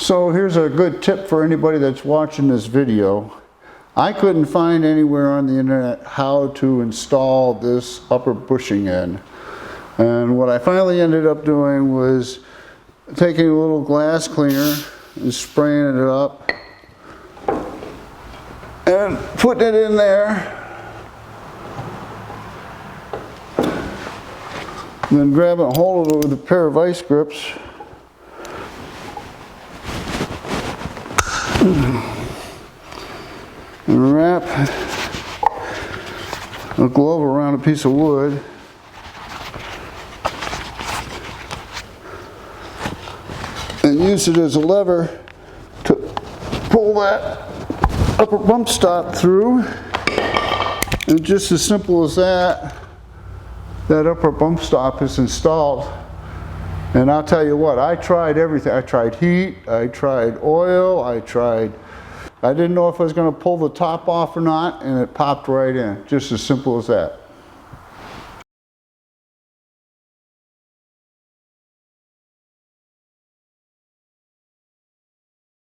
So here's a good tip for anybody that's watching this video. I couldn't find anywhere on the internet how to install this upper bushing end. And what I finally ended up doing was taking a little glass cleaner and spraying it up and putting it in there. Then grabbing a hold of it with a pair of vice grips. And wrap a glove around a piece of wood. And use it as a lever to pull that upper bump stop through. And just as simple as that, that upper bump stop is installed. And I'll tell you what, I tried everything. I tried heat, I tried oil, I didn't know if I was going to pull the top off or not, and it popped right in. Just as simple as that.